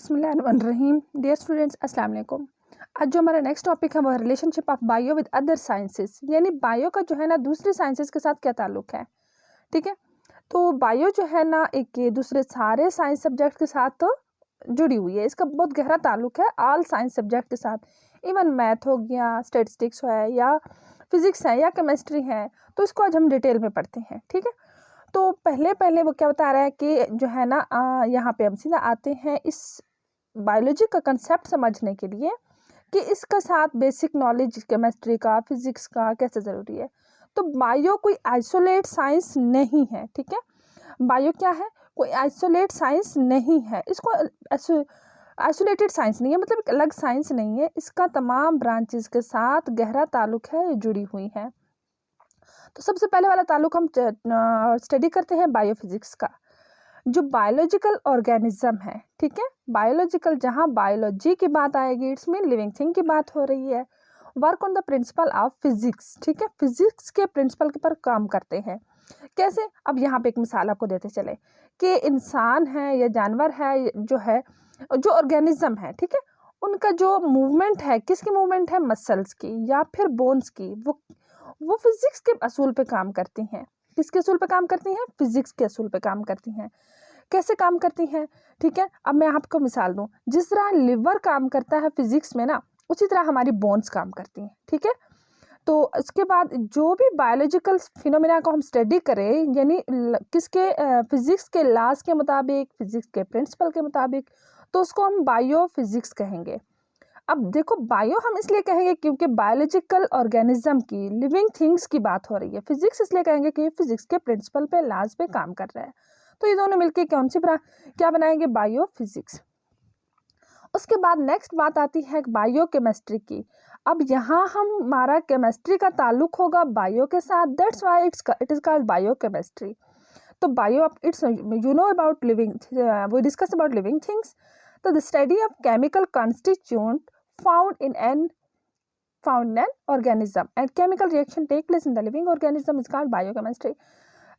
बिस्मिल्लाहिर्रहमानिर्रहीम। Dear students, अस्सलाम वालेकुम। आज जो हमारा नेक्स्ट टॉपिक है वो है relationship of bio with other sciences, यानी बायो का जो है ना दूसरी साइंसेस के साथ क्या ताल्लुक है। ठीक है, तो बायो जो है ना एक दूसरे सारे साइंस सब्जेक्ट के साथ तो जुड़ी हुई है, इसका बहुत गहरा ताल्लुक है ऑल साइंस सब्जेक्ट के साथ। इवन मैथ हो गया, स्टेटिस्टिक्स है या फिजिक्स है या केमिस्ट्री है, तो इसको आज हम डिटेल में पढ़ते हैं। ठीक है, तो पहले वो क्या बता रहा है कि जो है ना यहाँ पे हम सीधा आते हैं इस बायोलॉजी का कंसेप्ट समझने के लिए कि इसका साथ बेसिक नॉलेज केमिस्ट्री का, फिजिक्स का कैसे ज़रूरी है। तो बायो कोई आइसोलेट साइंस नहीं है। ठीक है, बायो क्या है, कोई आइसोलेट साइंस नहीं है, इसको आइसोलेटेड साइंस नहीं है, मतलब एक अलग साइंस नहीं है, इसका तमाम ब्रांचेस के साथ गहरा ताल्लुक है, जुड़ी हुई है। तो सबसे पहले वाला ताल्लुक हम स्टडी करते हैं बायोफिजिक्स का, जो बायोलॉजिकल ऑर्गेनिज्म है। ठीक है, बायोलॉजिकल, जहाँ बायोलॉजी की बात आएगी इट्स मीन लिविंग थिंग की बात हो रही है। Work on the principle of physics. ठीक है, फिजिक्स के प्रिंसिपल के पर काम करते हैं। कैसे, अब यहाँ पे एक मिसाल आपको देते चले कि इंसान है या जानवर है जो है, जो ऑर्गेनिज्म है, ठीक है, उनका जो मूवमेंट है, किसकी मूवमेंट है, मसल्स की या फिर बोन्स की, वो फिजिक्स के असूल पे काम करती हैं। किसके असूल पे काम करती हैं, फिजिक्स के असूल पे काम करती हैं। कैसे काम करती हैं, ठीक है, अब मैं आपको मिसाल दूं, जिस तरह लिवर काम करता है फिजिक्स में ना, उसी तरह हमारी बोन्स काम करती हैं। ठीक है, तो इसके बाद जो भी बायोलॉजिकल फिनोमेना को हम स्टडी करें, यानी किसके, फिजिक्स के लॉज के मुताबिक, फिजिक्स के प्रिंसिपल के मुताबिक, तो उसको हम बायो फिजिक्स कहेंगे। अब देखो, बायो हम इसलिए कहेंगे क्योंकि बायोलॉजिकल ऑर्गेनिज्म की, लिविंग थिंग्स की बात हो रही है। फिजिक्स इसलिए कहेंगे कि फिजिक्स के प्रिंसिपल पे, लॉज पे काम कर रहा है। तो ये दोनों मिलके कौन सी क्या बनाएंगे, बायो फिजिक्स। उसके बाद नेक्स्ट बात आती है बायो केमिस्ट्री की। अब यहाँ हमारा केमिस्ट्री का ताल्लुक होगा बायो के साथ, that's why it is called bio chemistry. तो bio, it's you know about living, we discuss about living things. तो the study of chemical constituent found in an organism and chemical reaction take place in the living organism is called biochemistry।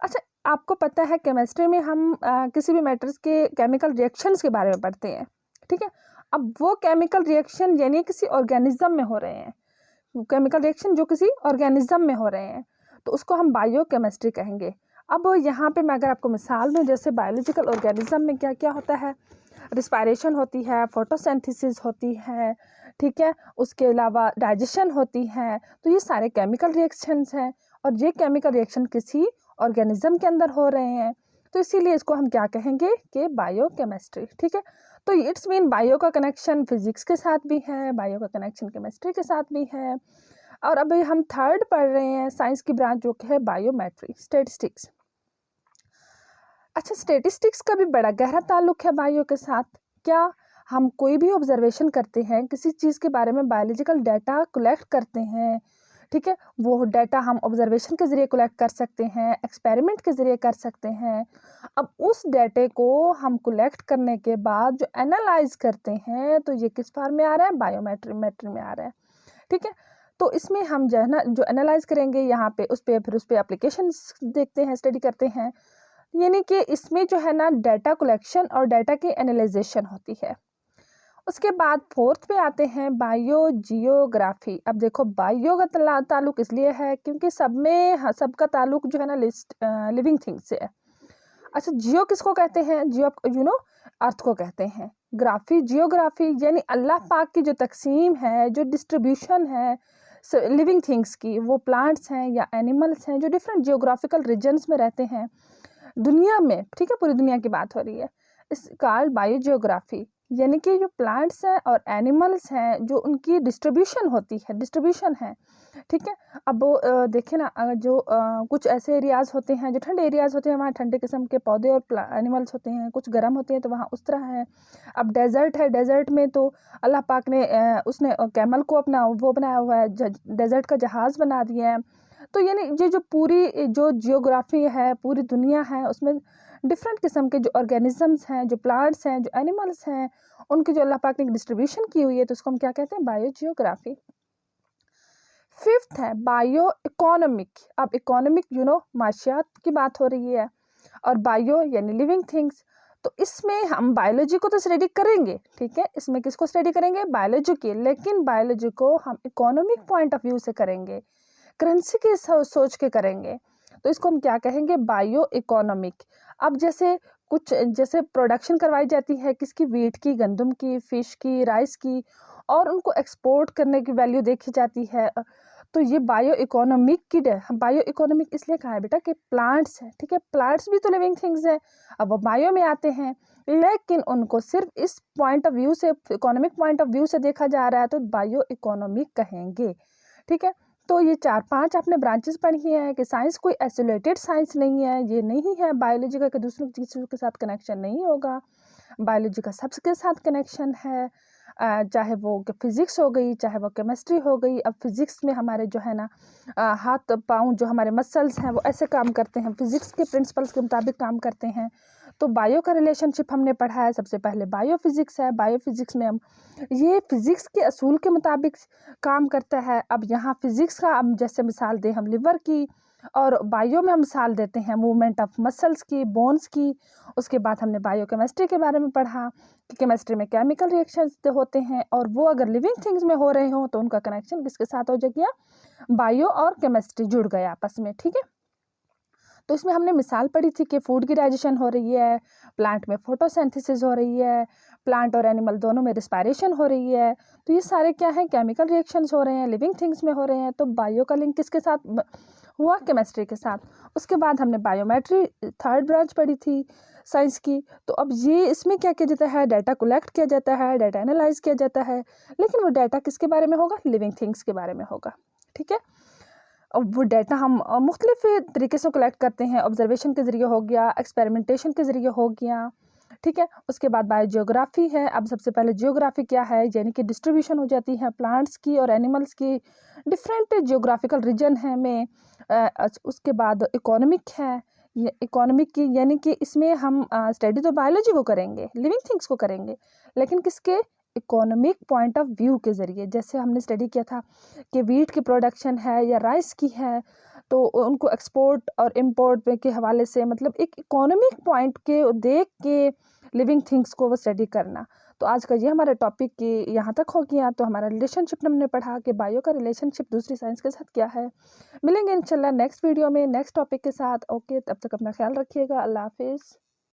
अच्छा, आपको पता है chemistry में हम किसी भी matters के केमिकल रिएक्शंस के बारे में पढ़ते हैं। ठीक है, अब वो केमिकल रिएक्शन यानी किसी ऑर्गेनिज्म में हो रहे हैं, केमिकल रिएक्शन जो किसी ऑर्गेनिज्म में हो रहे हैं, तो उसको हम बायोकेमिस्ट्री कहेंगे। अब यहाँ पे मैं अगर आपको मिसाल दूं, जैसे बायोलॉजिकल ऑर्गेनिज्म में क्या क्या होता है, रिस्पायरेशन होती है, फोटोसिंथेसिस होती है, ठीक है, उसके अलावा डाइजेशन होती है, तो ये सारे केमिकल रिएक्शंस हैं और ये केमिकल रिएक्शन किसी ऑर्गेनिज्म के अंदर हो रहे हैं, तो इसीलिए इसको हम क्या कहेंगे कि बायोकेमिस्ट्री। ठीक है, तो इट्स मीन बायो का कनेक्शन फिजिक्स के साथ भी है, बायो का कनेक्शन केमिस्ट्री के साथ भी है। और अभी हम थर्ड पढ़ रहे हैं साइंस की ब्रांच जो कि है बायोमेट्री, स्टेटिस्टिक्स। अच्छा, स्टेटिस्टिक्स का भी बड़ा गहरा ताल्लुक है बायो के साथ। क्या, हम कोई भी ऑब्जर्वेशन करते हैं, किसी चीज़ के बारे में बायोलॉजिकल डाटा कलेक्ट करते हैं, ठीक है, वो डाटा हम ऑब्जर्वेशन के ज़रिए कलेक्ट कर सकते हैं, एक्सपेरिमेंट के ज़रिए कर सकते हैं। अब उस डाटे को हम कलेक्ट करने के बाद जो एनालाइज करते हैं, तो ये किस फॉर्म में आ रहा है, बायोमेट्री में आ रहा है। ठीक है, तो इसमें हम जो है ना, जो एनालाइज करेंगे यहाँ पे, उस पर फिर उस पर एप्लीकेशंस देखते हैं, स्टडी करते हैं, यानी कि इसमें जो है ना डाटा कलेक्शन और डाटा की एनालाइजेशन होती है। उसके बाद फोर्थ पे आते हैं बायो जियोग्राफी। अब देखो, बायो का ताल्लुक इसलिए है क्योंकि सब में सबका ताल्लुक जो है ना लिविंग थिंग्स से है। अच्छा, जियो किसको कहते हैं, जियो यू नो अर्थ को कहते हैं। ग्राफी, जियोग्राफी यानी अल्लाह पाक की जो तकसीम है, जो डिस्ट्रीब्यूशन है लिविंग थिंग्स की, वो प्लांट्स हैं या एनिमल्स हैं जो डिफरेंट जियोग्राफिकल रीजन्स में रहते हैं दुनिया में। ठीक है, पूरी दुनिया की बात हो रही है, इस कॉल्ड बायो जियोग्राफी। यानी कि जो प्लांट्स हैं और एनिमल्स हैं, जो उनकी डिस्ट्रीब्यूशन है। ठीक है, अब वो देखें ना, जो कुछ ऐसे एरियाज़ होते हैं जो ठंडे एरियाज़ होते हैं, वहाँ ठंडे किस्म के पौधे और एनिमल्स होते हैं, कुछ गर्म होते हैं तो वहाँ उस तरह है। अब डेजर्ट है, डेजर्ट में तो अल्लाह पाक ने उसने कैमल को अपना वो बनाया हुआ है, डेजर्ट का जहाज़ बना दिया है। तो यानी ये जो पूरी जो जियोग्राफी है, पूरी दुनिया है, उसमें डिफरेंट किस्म के जो ऑर्गेनिजम्स हैं, जो प्लांट्स हैं, जो एनिमल्स हैं, उनकी जो अल्लाह पाक ने डिस्ट्रीब्यूशन की हुई है, तो उसको हम क्या कहते हैं, बायो जियोग्राफी। फिफ्थ है बायो इकोनॉमिक। अब इकोनॉमिक माशियात की बात हो रही है, और बायो यानी लिविंग थिंग्स, तो इसमें हम बायोलॉजी को तो स्टडी करेंगे, ठीक है, इसमें किसको स्टडी करेंगे, बायोलॉजी की, लेकिन बायोलॉजी को हम इकोनॉमिक पॉइंट ऑफ व्यू से करेंगे, करेंसी के सोच के करेंगे। तो इसको हम क्या कहेंगे, बायो इकोनॉमिक। अब जैसे कुछ जैसे प्रोडक्शन करवाई जाती है किसकी, वीट की, गंदम की, फिश की, राइस की, और उनको एक्सपोर्ट करने की वैल्यू देखी जाती है। तो ये बायो इकोनॉमिक की बायो इकोनॉमिक इसलिए कहा है बेटा कि प्लांट्स है, ठीक है, प्लांट्स भी तो लिविंग थिंग्स हैं, अब वो बायो में आते हैं, लेकिन उनको सिर्फ इस पॉइंट ऑफ व्यू से, इकोनॉमिक पॉइंट ऑफ व्यू से देखा जा रहा है, तो बायो इकोनॉमिक कहेंगे, ठीक है। तो ये 4-5 आपने ब्रांचेस पढ़ी हैं कि साइंस कोई आइसोलेटेड साइंस नहीं है, ये नहीं है बायोलॉजी का कि दूसरों चीज़ों के साथ कनेक्शन नहीं होगा, बायोलॉजी का सबके साथ कनेक्शन है, चाहे वो फिज़िक्स हो गई, चाहे वो केमिस्ट्री हो गई। अब फिज़िक्स में हमारे जो है ना हाथ पाँव जो हमारे मसल्स हैं वो ऐसे काम करते हैं, फिज़िक्स के प्रिंसिपल्स के मुताबिक काम करते हैं। तो बायो का रिलेशनशिप हमने पढ़ा है, सबसे पहले बायोफिज़िक्स है, बायोफिज़िक्स में हम ये फिज़िक्स के असूल के मुताबिक काम करता है। अब यहाँ फिज़िक्स का अब जैसे मिसाल दें हम लिवर की, और बायो में हम मिसाल देते हैं मूवमेंट ऑफ मसल्स की, बोन्स की। उसके बाद हमने बायोकेमिस्ट्री के बारे में पढ़ा कि केमिस्ट्री में केमिकल रिएक्शंस होते हैं, और वो अगर लिविंग थिंग्स में हो रहे हों तो उनका कनेक्शन किसके साथ हो गया, बायो और केमिस्ट्री जुड़ गए आपस में, ठीक है। तो इसमें हमने मिसाल पढ़ी थी कि फूड की डाइजेशन हो रही है, प्लांट में फोटोसिंथेसिस हो रही है, प्लांट और एनिमल दोनों में रिस्पायरेशन हो रही है। तो ये सारे क्या हैं, केमिकल रिएक्शंस हो रहे हैं, लिविंग थिंग्स में हो रहे हैं। तो बायो का लिंक किसके साथ हुआ, केमिस्ट्री के साथ। उसके बाद हमने बायोमेट्री थर्ड ब्रांच पढ़ी थी साइंस की। तो अब ये इसमें क्या किया जाता है, डाटा कलेक्ट किया जाता है, डाटा एनालाइज किया जाता है, लेकिन वो डाटा किसके बारे में होगा, लिविंग थिंग्स के बारे में होगा, ठीक है। अब वो डाटा हम मुख्तलिफ तरीके से कलेक्ट करते हैं, ऑब्जर्वेशन के ज़रिए हो गया, एक्सपेरिमेंटेशन के ज़रिए हो गया, ठीक है। उसके बाद बायोजियोग्राफी है। अब सबसे पहले जियोग्राफी क्या है, यानी कि डिस्ट्रीब्यूशन हो जाती है प्लांट्स की और एनिमल्स की, डिफरेंट जियोग्राफिकल रीजन है में। उसके बाद इकोनॉमिक है, ये इकोनॉमिक की यानी कि इसमें हम स्टडी तो बायोलॉजी को करेंगे, लिविंग थिंग्स को करेंगे, लेकिन किसके, इकोनॉमिक पॉइंट ऑफ व्यू के ज़रिए। जैसे हमने स्टडी किया था कि वीट की प्रोडक्शन है या राइस की है, तो उनको एक्सपोर्ट और इम्पोर्ट के हवाले से, मतलब एक इकोनॉमिक पॉइंट के देख के लिविंग थिंग्स को वो स्टडी करना। तो आज का ये हमारा टॉपिक कि यहाँ तक हो गया। तो हमारा रिलेशनशिप हमने पढ़ा कि बायो का रिलेशनशिप दूसरी साइंस के साथ क्या है। मिलेंगे इंशाल्लाह नेक्स्ट वीडियो में नेक्स्ट टॉपिक के साथ। ओके, तब तक अपना ख्याल रखिएगा। अल्लाह हाफिज़।